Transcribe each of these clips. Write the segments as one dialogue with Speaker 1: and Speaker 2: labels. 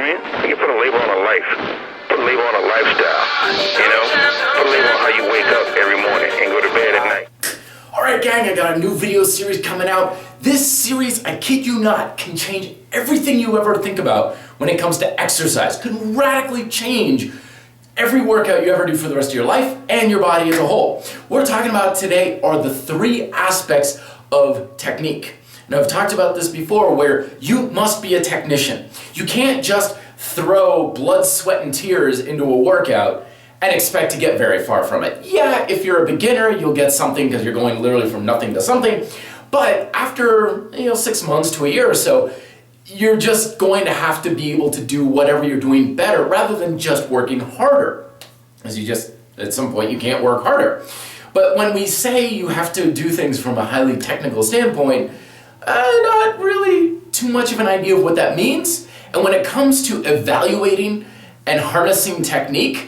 Speaker 1: I mean? You can put a label on a life, put a label on a lifestyle, you know? Put a label on how you wake up every morning and go to bed at night.
Speaker 2: Alright gang, I got a new video series coming out. This series, I kid you not, can change everything you ever think about when it comes to exercise. Can radically change every workout you ever do for the rest of your life and your body as a whole. What we're talking about today are the 3 aspects of technique. Now I've talked about this before where you must be a technician. You can't just throw blood, sweat, and tears into a workout and expect to get very far from it. Yeah, if you're a beginner, you'll get something because you're going literally from nothing to something. But after 6 months to a year or so, you're just going to have to be able to do whatever you're doing better rather than just working harder. As at some point, you can't work harder. But when we say you have to do things from a highly technical standpoint, not really too much of an idea of what that means. And when it comes to evaluating and harnessing technique,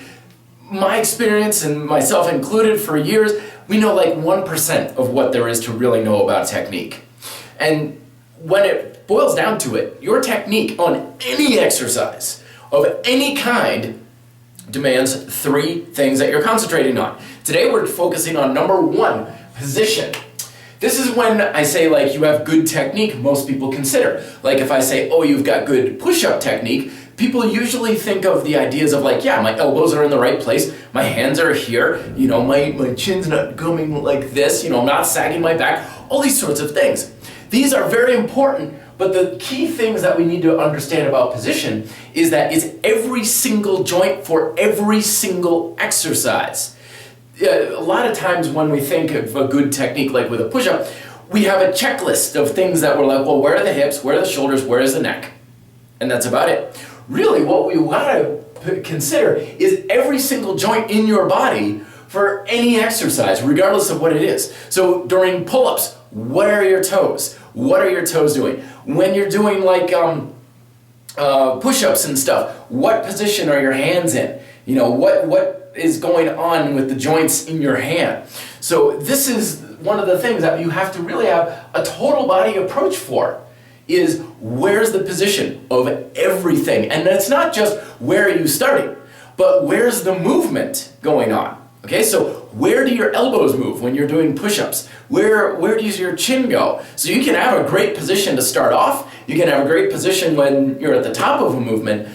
Speaker 2: my experience, and myself included for years, we know like 1% of what there is to really know about technique. And when it boils down to it, your technique on any exercise of any kind demands 3 things that you're concentrating on. Today we're focusing on number 1, position. This is when I say like you have good technique, most people consider. Like if I say, oh, you've got good push-up technique, people usually think of the ideas of like, yeah, my elbows are in the right place, my hands are here, my chin's not coming like this, I'm not sagging my back, all these sorts of things. These are very important, but the key things that we need to understand about position is that it's every single joint for every single exercise. A lot of times when we think of a good technique like with a push-up, we have a checklist of things that we're like, well, where are the hips, where are the shoulders, where is the neck? And that's about it. Really, what we gotta consider is every single joint in your body for any exercise, regardless of what it is. So during pull-ups, what are your toes? What are your toes doing? When you're doing like push-ups and stuff, what position are your hands in? What is going on with the joints in your hand? So this is one of the things that you have to really have a total body approach for, is where's the position of everything? And it's not just where are you starting, but where's the movement going on? Okay, so where do your elbows move when you're doing push-ups? Where does your chin go? So you can have a great position to start off, you can have a great position when you're at the top of a movement,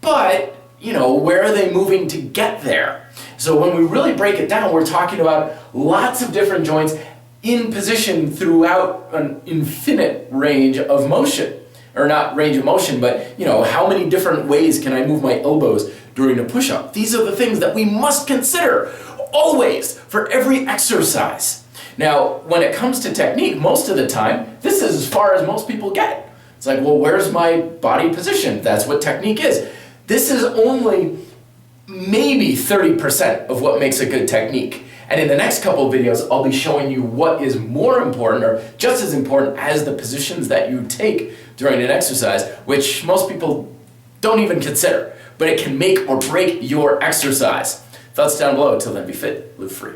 Speaker 2: but where are they moving to get there? So when we really break it down, we're talking about lots of different joints in position throughout an infinite range of motion. Or not range of motion, but how many different ways can I move my elbows during a push-up? These are the things that we must consider always for every exercise. Now, when it comes to technique, most of the time, this is as far as most people get. It's like, well, where's my body position? That's what technique is. This is only maybe 30% of what makes a good technique. And in the next couple of videos, I'll be showing you what is more important, or just as important as the positions that you take during an exercise, which most people don't even consider, but it can make or break your exercise. Thoughts down below. Till then, be fit, live free.